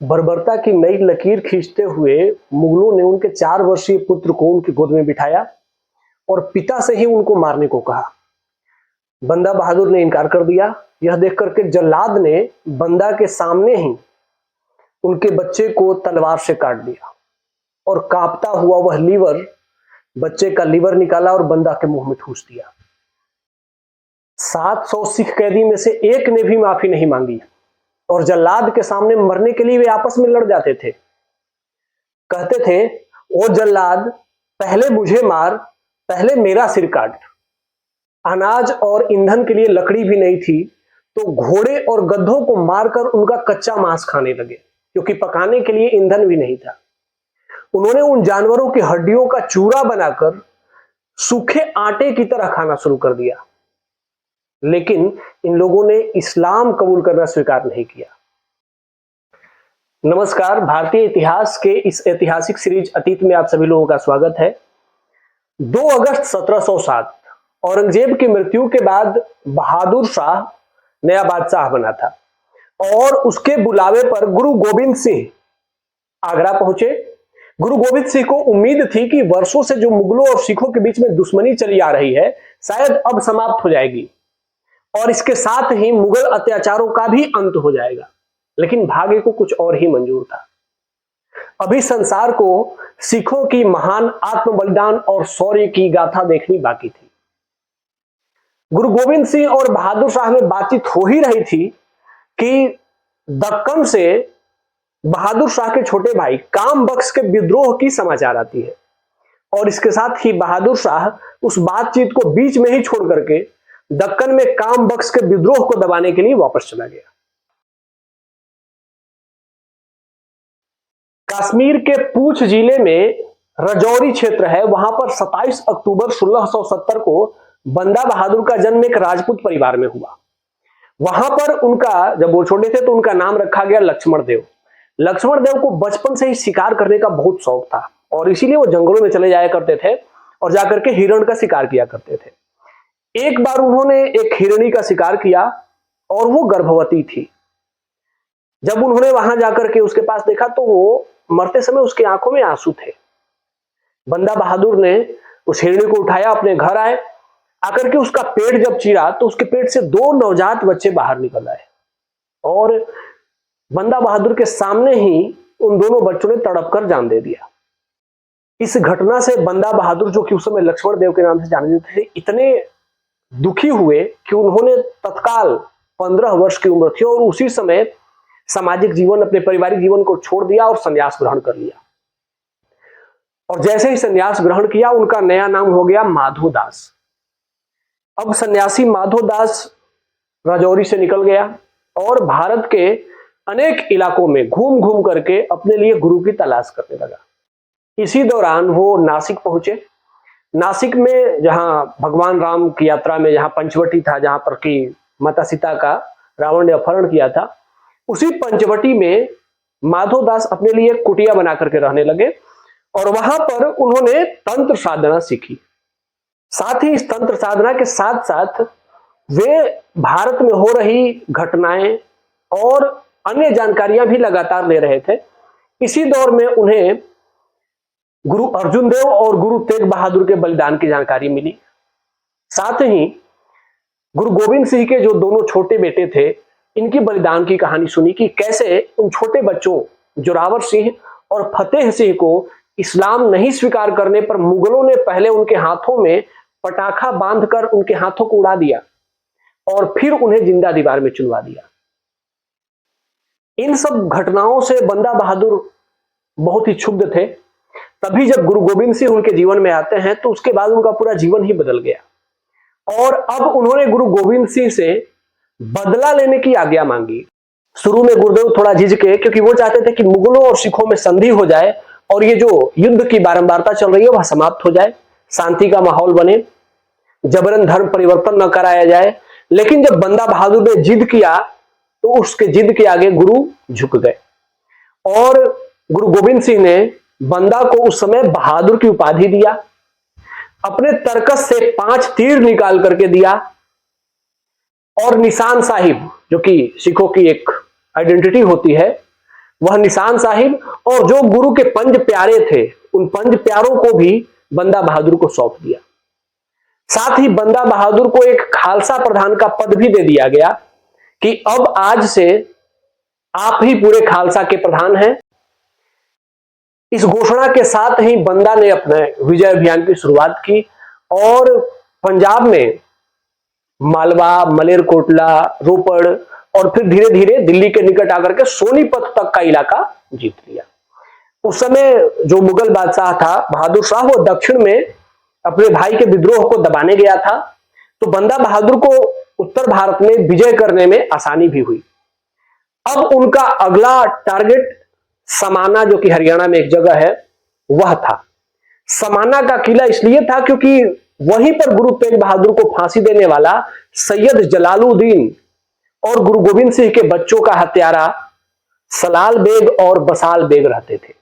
बर्बरता की नई लकीर खींचते हुए मुगलों ने उनके 4 वर्षीय पुत्र को उनकी गोद में बिठाया और पिता से ही उनको मारने को कहा। बंदा बहादुर ने इनकार कर दिया। यह देख करके जल्लाद ने बंदा के सामने ही उनके बच्चे को तलवार से काट दिया और कांपता हुआ वह लीवर, बच्चे का लीवर निकाला और बंदा के मुंह में ठूस दिया। 700 सिख कैदी में से एक ने भी माफी नहीं मांगी और जल्लाद के सामने मरने के लिए वे आपस में लड़ जाते थे। कहते थे, ओ जल्लाद, पहले मुझे मार, पहले मेरा सिर काट। अनाज और ईंधन के लिए लकड़ी भी नहीं थी तो घोड़े और गधों को मारकर उनका कच्चा मांस खाने लगे, क्योंकि पकाने के लिए ईंधन भी नहीं था। उन्होंने उन जानवरों की हड्डियों का चूरा बनाकर सूखे आटे की तरह खाना शुरू कर दिया। लेकिन इन लोगों ने इस्लाम कबूल करना स्वीकार नहीं किया। नमस्कार, भारतीय इतिहास के इस ऐतिहासिक सीरीज अतीत में आप सभी लोगों का स्वागत है। 2 अगस्त 1707 औरंगजेब की मृत्यु के बाद बहादुर शाह नया बादशाह बना था और उसके बुलावे पर गुरु गोविंद सिंह आगरा पहुंचे। गुरु गोविंद सिंह को उम्मीद थी कि वर्षों से जो मुगलों और सिखों के बीच में दुश्मनी चली आ रही है, शायद अब समाप्त हो जाएगी और इसके साथ ही मुगल अत्याचारों का भी अंत हो जाएगा। लेकिन भाग्य को कुछ और ही मंजूर था। अभी संसार को सिखों की महान आत्म बलिदान और शौर्य की गाथा देखनी बाकी थी। गुरु गोविंद सिंह और बहादुर शाह में बातचीत हो ही रही थी कि दक्कन से बहादुर शाह के छोटे भाई काम बख्श के विद्रोह की समाचार आती है और इसके साथ ही बहादुर शाह उस बातचीत को बीच में ही छोड़ करके दक्कन में काम बख्श के विद्रोह को दबाने के लिए वापस चला गया। कश्मीर के पूंछ जिले में राजौरी क्षेत्र है, वहां पर 27 अक्टूबर 1670 को बंदा बहादुर का जन्म एक राजपूत परिवार में हुआ। वहां पर उनका, जब वो छोटे थे तो उनका नाम रखा गया लक्ष्मण देव। लक्ष्मण देव को बचपन से ही शिकार करने का बहुत शौक था और इसीलिए वो जंगलों में चले जाया करते थे और जाकर के हिरण का शिकार किया करते थे। एक बार उन्होंने एक हिरणी का शिकार किया और वो गर्भवती थी। जब उन्होंने वहां जाकर के उसके पास देखा तो वो मरते समय उसकी आंखों में आंसू थे। बंदा बहादुर ने उस हिरणी को उठाया, अपने घर आए, आकर के उसका पेट जब चीरा तो उसके पेट से 2 नवजात बच्चे बाहर निकल आए और बंदा बहादुर के सामने ही उन दोनों बच्चों ने तड़प कर जान दे दिया। इस घटना से बंदा बहादुर, जो कि उस समय लक्ष्मण देव के नाम से जाने जाते थे, इतने दुखी हुए कि उन्होंने तत्काल 15 वर्ष की उम्र थी और उसी समय सामाजिक जीवन, अपने पारिवारिक जीवन को छोड़ दिया और संन्यास ग्रहण कर लिया। और जैसे ही संन्यास ग्रहण किया, उनका नया नाम हो गया माधोदास। अब सन्यासी माधोदास राजौरी से निकल गया और भारत के अनेक इलाकों में घूम घूम करके अपने लिए गुरु की तलाश करने लगा। इसी दौरान वो नासिक पहुंचे। नासिक में, जहां भगवान राम की यात्रा में जहां पंचवटी था, जहां पर की माता सीता का रावण ने अपहरण किया था, उसी पंचवटी में माधोदास अपने लिए कुटिया बना करके रहने लगे और वहां पर उन्होंने तंत्र साधना सीखी। साथ ही इस तंत्र साधना के साथ साथ वे भारत में हो रही घटनाएं और अन्य जानकारियां भी लगातार ले रहे थे। इसी दौर में उन्हें गुरु अर्जुन देव और गुरु तेग बहादुर के बलिदान की जानकारी मिली। साथ ही गुरु गोविंद सिंह के जो दोनों छोटे बेटे थे, इनकी बलिदान की कहानी सुनी कि कैसे उन छोटे बच्चों जोरावर सिंह और फतेह सिंह को इस्लाम नहीं स्वीकार करने पर मुगलों ने पहले उनके हाथों में पटाखा बांधकर उनके हाथों को उड़ा दिया और फिर उन्हें जिंदा दीवार में चुनवा दिया। इन सब घटनाओं से बंदा बहादुर बहुत ही क्षुब्ध थे। तभी जब गुरु गोविंद सिंह उनके जीवन में आते हैं तो उसके बाद उनका पूरा जीवन ही बदल गया और अब उन्होंने गुरु गोविंद सिंह से बदला लेने की आज्ञा मांगी। शुरू में गुरुदेव थोड़ा झिझके, क्योंकि वो चाहते थे कि मुगलों और सिखों में संधि हो जाए और ये जो युद्ध की बारंबारता चल रही है वह समाप्त हो जाए, शांति का माहौल बने, जबरन धर्म परिवर्तन न कराया जाए। लेकिन जब बंदा बहादुर ने जिद किया तो उसके जिद के आगे गुरु झुक गए और गुरु गोविंद सिंह ने बंदा को उस समय बहादुर की उपाधि दिया। अपने तरकस से 5 तीर निकाल करके दिया और निशान साहिब, जो कि सिखों की एक आइडेंटिटी होती है, वह निशान साहिब और जो गुरु के पंज प्यारे थे उन पंज प्यारों को भी बंदा बहादुर को सौंप दिया। साथ ही बंदा बहादुर को एक खालसा प्रधान का पद भी दे दिया गया कि अब आज से आप ही पूरे खालसा के प्रधान हैं। इस घोषणा के साथ ही बंदा ने अपने विजय अभियान की शुरुआत की और पंजाब में मालवा, मलेरकोटला, रोपड़ और फिर धीरे धीरे दिल्ली के निकट आकर के सोनीपत तक का इलाका जीत लिया। उस समय जो मुगल बादशाह था बहादुर शाह, वो दक्षिण में अपने भाई के विद्रोह को दबाने गया था, तो बंदा बहादुर को उत्तर भारत में विजय करने में आसानी भी हुई। अब उनका अगला टारगेट समाना, जो कि हरियाणा में एक जगह है, वह था। समाना का किला इसलिए था क्योंकि वहीं पर गुरु तेग बहादुर को फांसी देने वाला सैयद जलालुद्दीन और गुरु गोविंद सिंह के बच्चों का हत्यारा सलाल बेग और बसाल बेग रहते थे।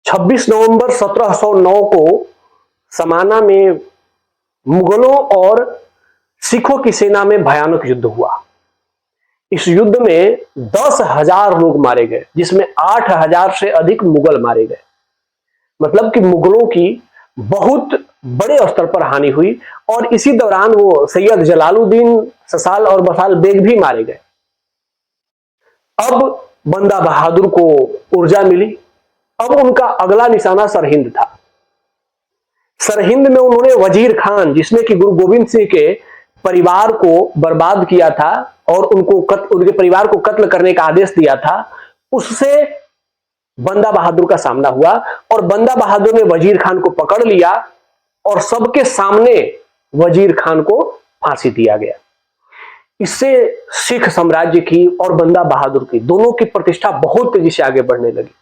26 नवंबर 1709 को समाना में मुगलों और सिखों की सेना में भयानक युद्ध हुआ। इस युद्ध में 10,000 लोग मारे गए, जिसमें 8,000 से अधिक मुगल मारे गए। मतलब कि मुगलों की बहुत बड़े स्तर पर हानि हुई और इसी दौरान वो सैयद जलालुद्दीन, ससाल और बसाल बेग भी मारे गए। अब बंदा बहादुर को ऊर्जा मिली। अब उनका अगला निशाना सरहिंद था। सरहिंद में उन्होंने वजीर खान, जिसने कि गुरु गोविंद सिंह के परिवार को बर्बाद किया था और उनके परिवार को कत्ल करने का आदेश दिया था, उससे बंदा बहादुर का सामना हुआ और बंदा बहादुर ने वजीर खान को पकड़ लिया और सबके सामने वजीर खान को फांसी दिया गया। इससे सिख साम्राज्य की और बंदा बहादुर की दोनों की प्रतिष्ठा बहुत तेजी से आगे बढ़ने लगी।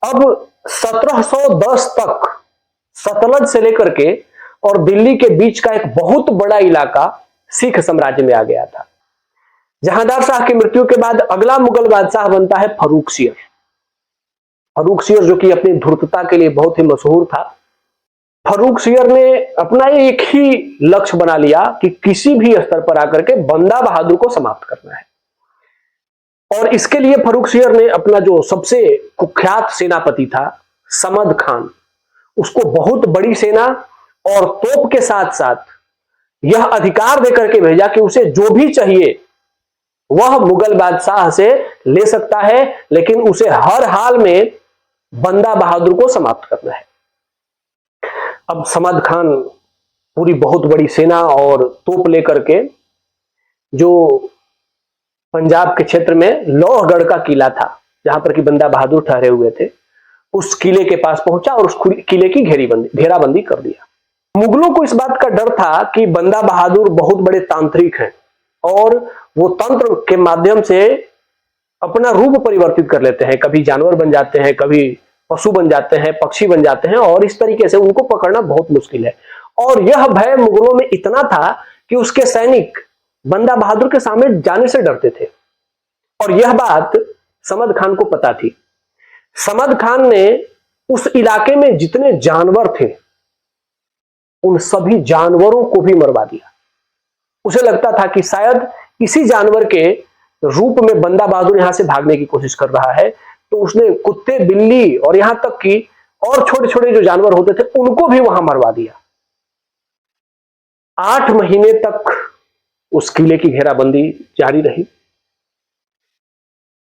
अब 1710 तक सतलज से लेकर के और दिल्ली के बीच का एक बहुत बड़ा इलाका सिख साम्राज्य में आ गया था। जहांदार शाह की मृत्यु के बाद अगला मुगल बादशाह बनता है फर्रुखसियर। फर्रुखसियर जो कि अपनी धूर्तता के लिए बहुत ही मशहूर था। फर्रुखसियर ने अपना एक ही लक्ष्य बना लिया कि किसी भी स्तर पर आकर के बंदा बहादुर को समाप्त करना है। और इसके लिए फर्रुखसियर ने अपना जो सबसे कुख्यात सेनापति था समद खान, उसको बहुत बड़ी सेना और तोप के साथ साथ यह अधिकार देकर के भेजा कि उसे जो भी चाहिए वह मुगल बादशाह से ले सकता है, लेकिन उसे हर हाल में बंदा बहादुर को समाप्त करना है। अब समद खान पूरी बहुत बड़ी सेना और तोप लेकर के जो पंजाब के क्षेत्र में लोहगढ़ का किला था, जहां पर कि बंदा बहादुर ठहरे हुए थे, उस किले के पास पहुंचा और उस किले की घेराबंदी कर दिया। मुगलों को इस बात का डर था कि बंदा बहादुर बहुत बड़े तांत्रिक हैं और वो तंत्र के माध्यम से अपना रूप परिवर्तित कर लेते हैं, कभी जानवर बन जाते हैं, कभी पशु बन जाते हैं, पक्षी बन जाते हैं और इस तरीके से उनको पकड़ना बहुत मुश्किल है। और यह भय मुगलों में इतना था कि उसके सैनिक बंदा बहादुर के सामने जाने से डरते थे और यह बात समद खान को पता थी। समद खान ने उस इलाके में जितने जानवर थे उन सभी जानवरों को भी मरवा दिया। उसे लगता था कि शायद इसी जानवर के रूप में बंदा बहादुर यहां से भागने की कोशिश कर रहा है, तो उसने कुत्ते, बिल्ली और यहां तक कि और छोटे छोटे जो जानवर होते थे उनको भी वहां मरवा दिया। 8 महीने तक उस किले की घेराबंदी जारी रही।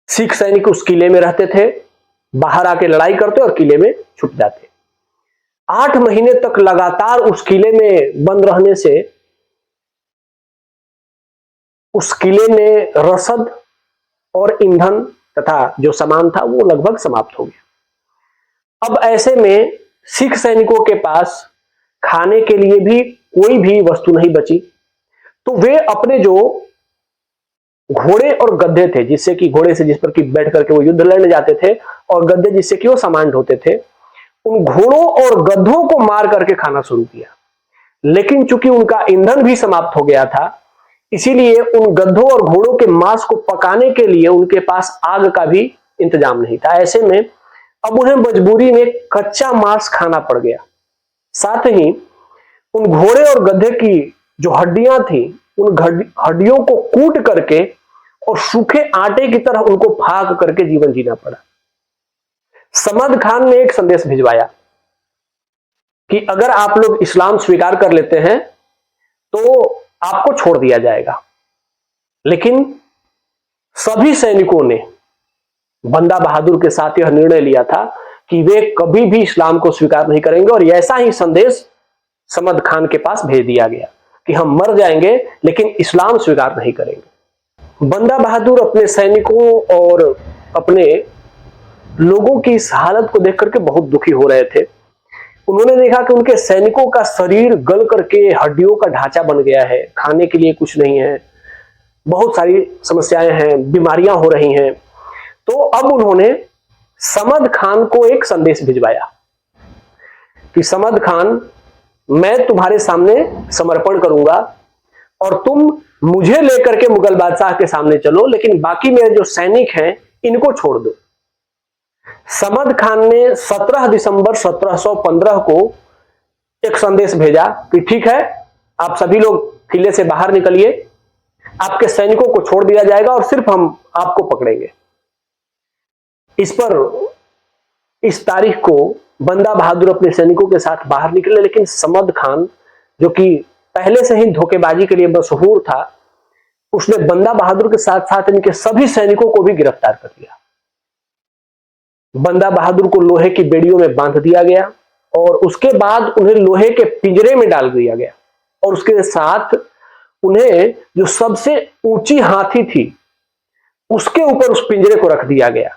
सिख सैनिक उस किले में रहते थे, बाहर आके लड़ाई करते और किले में छुप जाते। 8 महीने तक लगातार उस किले में बंद रहने से उस किले में रसद और ईंधन तथा जो सामान था वो लगभग समाप्त हो गया। अब ऐसे में सिख सैनिकों के पास खाने के लिए भी कोई भी वस्तु नहीं बची, तो वे अपने जो घोड़े और गधे थे, जिससे कि घोड़े से जिस पर कि बैठ करके वो युद्ध लड़ने जाते थे और गधे जिससे कि वो सामान ढोते थे, उन घोड़ों और गधों को मार करके खाना शुरू किया। लेकिन चूंकि उनका ईंधन भी समाप्त हो गया था, इसीलिए उन गधों और घोड़ों के मांस को पकाने के लिए उनके पास आग का भी इंतजाम नहीं था। ऐसे में अब उन्हें मजबूरी में कच्चा मांस खाना पड़ गया। साथ ही उन घोड़े और गधे की जो हड्डियां थी, उन हड्डियों को कूट करके और सूखे आटे की तरह उनको फाक करके जीवन जीना पड़ा। समद खान ने एक संदेश भिजवाया कि अगर आप लोग इस्लाम स्वीकार कर लेते हैं तो आपको छोड़ दिया जाएगा। लेकिन सभी सैनिकों ने बंदा बहादुर के साथ यह निर्णय लिया था कि वे कभी भी इस्लाम को स्वीकार नहीं करेंगे, और ऐसा ही संदेश समद खान के पास भेज दिया गया कि हम मर जाएंगे लेकिन इस्लाम स्वीकार नहीं करेंगे। बंदा बहादुर अपने सैनिकों और अपने लोगों की इस हालत को देख करके बहुत दुखी हो रहे थे। उन्होंने देखा कि उनके सैनिकों का शरीर गल करके हड्डियों का ढांचा बन गया है, खाने के लिए कुछ नहीं है, बहुत सारी समस्याएं हैं, बीमारियां हो रही हैं। तो अब उन्होंने समद खान को एक संदेश भिजवाया कि समद खान, मैं तुम्हारे सामने समर्पण करूंगा और तुम मुझे लेकर के मुगल बादशाह के सामने चलो, लेकिन बाकी मेरे जो सैनिक हैं इनको छोड़ दो। समद खान ने 17 दिसंबर 1715 को एक संदेश भेजा कि ठीक है, आप सभी लोग किले से बाहर निकलिए, आपके सैनिकों को छोड़ दिया जाएगा और सिर्फ हम आपको पकड़ेंगे। इस तारीख को बंदा बहादुर अपने सैनिकों के साथ बाहर निकले, लेकिन समद खान जो कि पहले से ही धोखेबाजी के लिए मशहूर था, उसने बंदा बहादुर के साथ साथ इनके सभी सैनिकों को भी गिरफ्तार कर लिया। बंदा बहादुर को लोहे की बेड़ियों में बांध दिया गया और उसके बाद उन्हें लोहे के पिंजरे में डाल दिया गया, और उसके साथ उन्हें जो सबसे ऊंची हाथी थी उसके ऊपर उस पिंजरे को रख दिया गया,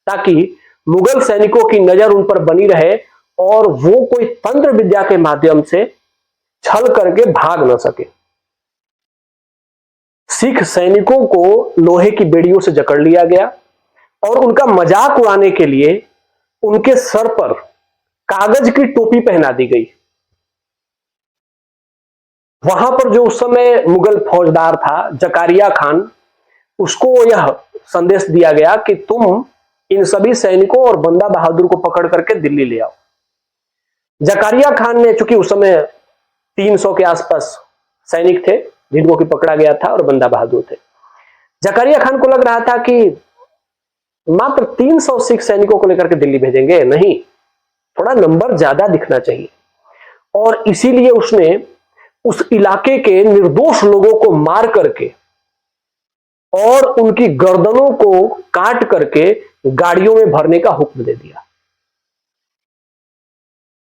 ताकि मुगल सैनिकों की नजर उन पर बनी रहे और वो कोई तंत्र विद्या के माध्यम से छल करके भाग न सके। सिख सैनिकों को लोहे की बेड़ियों से जकड़ लिया गया और उनका मजाक उड़ाने के लिए उनके सर पर कागज की टोपी पहना दी गई। वहां पर जो उस समय मुगल फौजदार था जकारिया खान, उसको यह संदेश दिया गया कि तुम इन सभी सैनिकों और बंदा बहादुर को पकड़ करके दिल्ली ले आओ। जकारिया खान ने, चूंकि उस समय 300 के आसपास सैनिक थे जिनको की पकड़ा गया था और बंदा बहादुर थे, जकारिया खान को लग रहा था कि मात्र 300 सिख सैनिकों को लेकर के दिल्ली भेजेंगे, नहीं, थोड़ा नंबर ज्यादा दिखना चाहिए, और इसीलिए उसने उस इलाके के निर्दोष लोगों को मार करके और उनकी गर्दनों को काट करके गाड़ियों में भरने का हुक्म दे दिया।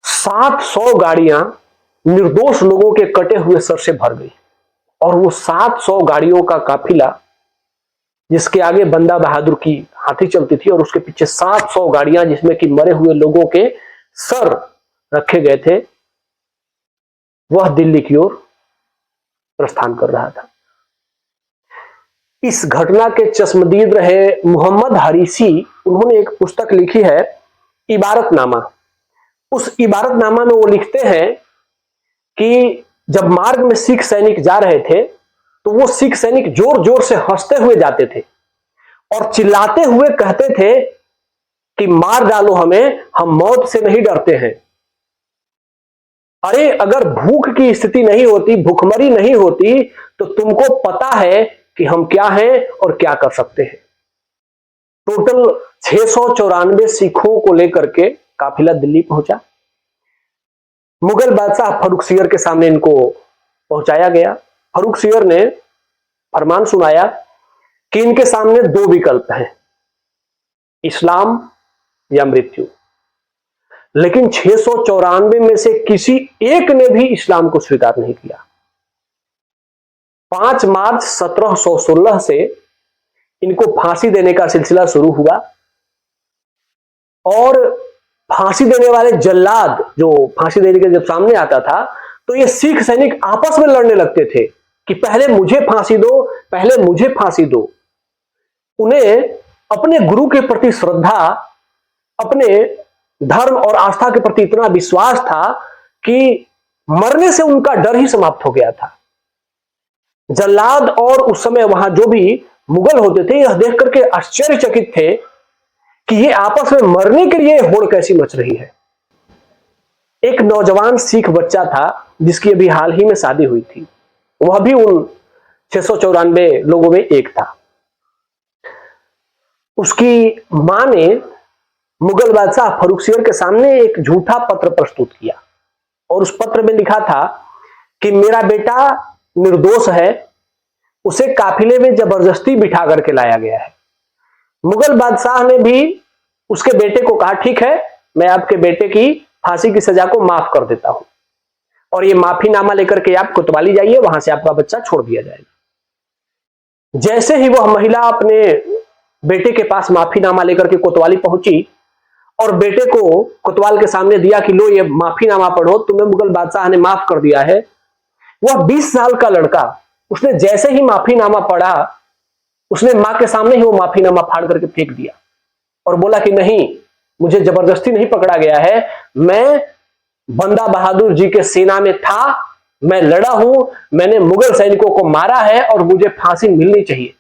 700 गाड़ियां निर्दोष लोगों के कटे हुए सर से भर गई, और वो 700 गाड़ियों का काफिला, जिसके आगे बंदा बहादुर की हाथी चलती थी और उसके पीछे 700 गाड़ियां जिसमें कि मरे हुए लोगों के सर रखे गए थे, वह दिल्ली की ओर प्रस्थान कर रहा था। इस घटना के चश्मदीद रहे मोहम्मद हरीसी, उन्होंने एक पुस्तक लिखी है इबारतनामा। उस इबारतनामा में वो लिखते हैं कि जब मार्ग में सिख सैनिक जा रहे थे तो वो सिख सैनिक जोर जोर से हंसते हुए जाते थे और चिल्लाते हुए कहते थे कि मार डालो हमें, हम मौत से नहीं डरते हैं। अरे अगर भूख की स्थिति नहीं होती, भूखमरी नहीं होती, तो तुमको पता है कि हम क्या हैं और क्या कर सकते हैं। टोटल 694 सिखों को लेकर के काफिला दिल्ली पहुंचा। मुगल बादशाह फर्रुखसियर के सामने इनको पहुंचाया गया। फर्रुखसियर ने फरमान सुनाया कि इनके सामने 2 विकल्प हैं, इस्लाम या मृत्यु। लेकिन 694 में से किसी एक ने भी इस्लाम को स्वीकार नहीं किया। 5 मार्च 1716 से इनको फांसी देने का सिलसिला शुरू हुआ, और फांसी देने वाले जल्लाद जो फांसी देने के जब सामने आता था तो ये सिख सैनिक आपस में लड़ने लगते थे कि पहले मुझे फांसी दो, पहले मुझे फांसी दो। उन्हें अपने गुरु के प्रति श्रद्धा, अपने धर्म और आस्था के प्रति इतना विश्वास था कि मरने से उनका डर ही समाप्त हो गया था। जल्लाद और उस समय वहां जो भी मुगल होते थे यह देख करके आश्चर्यचकित थे कि ये आपस में मरने के लिए होड़ कैसी मच रही है। एक नौजवान सिख बच्चा था जिसकी अभी हाल ही में शादी हुई थी, वह भी उन 694 लोगों में एक था। उसकी मां ने मुगल बादशाह फर्रुखसियर के सामने एक झूठा पत्र प्रस्तुत किया और उस पत्र में लिखा था कि मेरा बेटा निर्दोष है, उसे काफिले में जबरदस्ती बिठा करके लाया गया है। मुगल बादशाह ने भी उसके बेटे को कहा, ठीक है, मैं आपके बेटे की फांसी की सजा को माफ कर देता हूं और ये माफीनामा लेकर के आप कोतवाली जाइए, वहां से आपका बच्चा छोड़ दिया जाएगा। जैसे ही वह महिला अपने बेटे के पास माफीनामा लेकर के कोतवाली पहुंची और बेटे को कोतवाल के सामने दिया कि लो ये माफीनामा पढ़ो, तुम्हें मुगल बादशाह ने माफ कर दिया है। वह 20 साल का लड़का, उसने जैसे ही माफीनामा पढ़ा, उसने मां के सामने ही वो माफीनामा फाड़ करके फेंक दिया और बोला कि नहीं, मुझे जबरदस्ती नहीं पकड़ा गया है, मैं बंदा बहादुर जी के सेना में था, मैं लड़ा हूं, मैंने मुगल सैनिकों को मारा है और मुझे फांसी मिलनी चाहिए।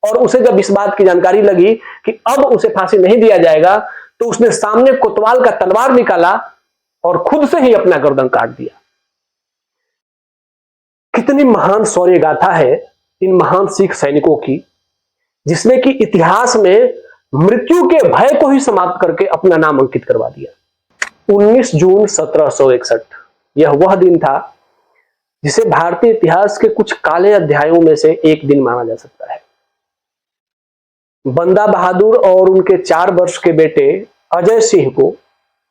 और उसे जब इस बात की जानकारी लगी कि अब उसे फांसी नहीं दिया जाएगा, तो उसने सामने कोतवाल का तलवार निकाला और खुद से ही अपना गर्दन काट दिया। कितनी महान शौर्य गाथा है इन महान सिख सैनिकों की, जिसने कि इतिहास में मृत्यु के भय को ही समाप्त करके अपना नाम अंकित करवा दिया। 19 जून 1761 यह वह दिन था जिसे भारतीय इतिहास के कुछ काले अध्यायों में से एक दिन माना जा सकता है। बंदा बहादुर और उनके 4 वर्ष के बेटे अजय सिंह को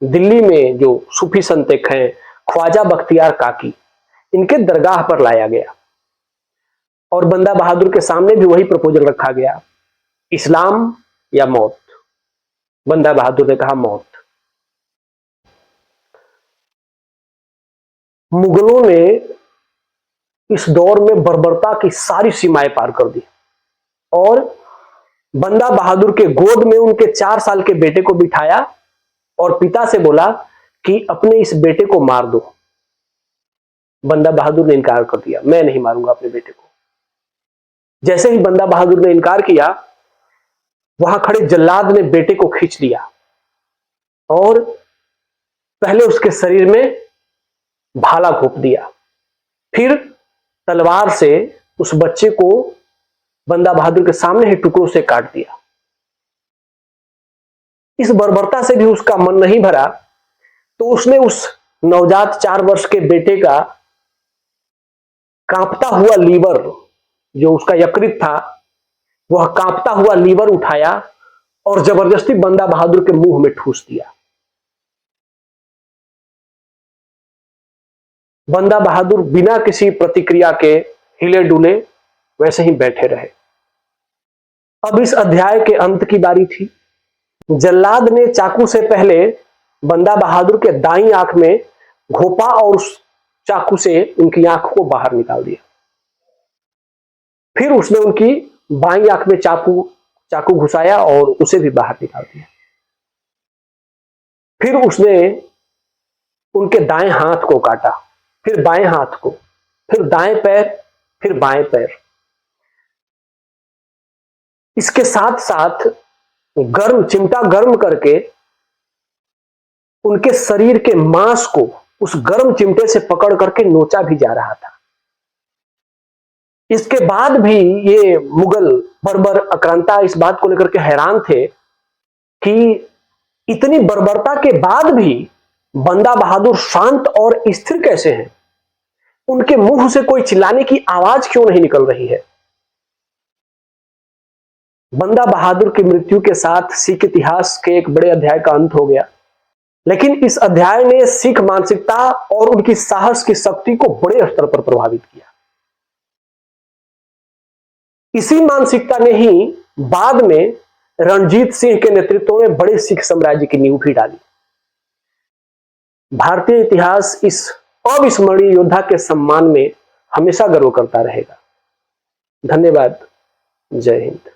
दिल्ली में जो सूफी संत हैं ख्वाजा बख्तियार काकी, इनके दरगाह पर लाया गया और बंदा बहादुर के सामने भी वही प्रपोजल रखा गया, इस्लाम या मौत। बंदा बहादुर ने कहा मौत। मुगलों ने इस दौर में बर्बरता की सारी सीमाएं पार कर दी और बंदा बहादुर के गोद में उनके 4 साल के बेटे को बिठाया और पिता से बोला कि अपने इस बेटे को मार दो। बंदा बहादुर ने इनकार कर दिया, मैं नहीं मारूंगा अपने बेटे को। जैसे ही बंदा बहादुर ने इनकार किया, वहां खड़े जल्लाद ने बेटे को खींच लिया और पहले उसके शरीर में भाला घोंप दिया, फिर तलवार से उस बच्चे को बंदा बहादुर के सामने ही टुकड़ों से काट दिया। इस बर्बरता से भी उसका मन नहीं भरा, तो उसने उस नवजात 4 वर्ष के बेटे का कांपता हुआ लीवर, जो उसका यकृत था, वह कांपता हुआ लीवर उठाया और जबरदस्ती बंदा बहादुर के मुंह में ठूस दिया। बंदा बहादुर बिना किसी प्रतिक्रिया के हिले डुले वैसे ही बैठे रहे। अब इस अध्याय के अंत की बारी थी। जल्लाद ने चाकू से पहले बंदा बहादुर के दाईं आंख में घोंपा और उस चाकू से उनकी आंख को बाहर निकाल दिया। फिर उसने उनकी बाईं आंख में चाकू घुसाया और उसे भी बाहर निकाल दिया। फिर उसने उनके दाएं हाथ को काटा, फिर बाएं हाथ को, फिर दाएं पैर, फिर बाएं पैर। इसके साथ साथ चिमटा गर्म करके उनके शरीर के मांस को उस गर्म चिमटे से पकड़ करके नोचा भी जा रहा था। इसके बाद भी ये मुगल बर्बर आक्रांता इस बात को लेकर के हैरान थे कि इतनी बर्बरता के बाद भी बंदा बहादुर शांत और स्थिर कैसे हैं, उनके मुंह से कोई चिल्लाने की आवाज क्यों नहीं निकल रही है। बंदा बहादुर की मृत्यु के साथ सिख इतिहास के एक बड़े अध्याय का अंत हो गया, लेकिन इस अध्याय ने सिख मानसिकता और उनकी साहस की शक्ति को बड़े स्तर पर प्रभावित किया। इसी मानसिकता ने ही बाद में रणजीत सिंह के नेतृत्व में बड़े सिख साम्राज्य की नींव भी डाली। भारतीय इतिहास इस अविस्मरणीय योद्धा के सम्मान में हमेशा गर्व करता रहेगा। धन्यवाद। जय हिंद।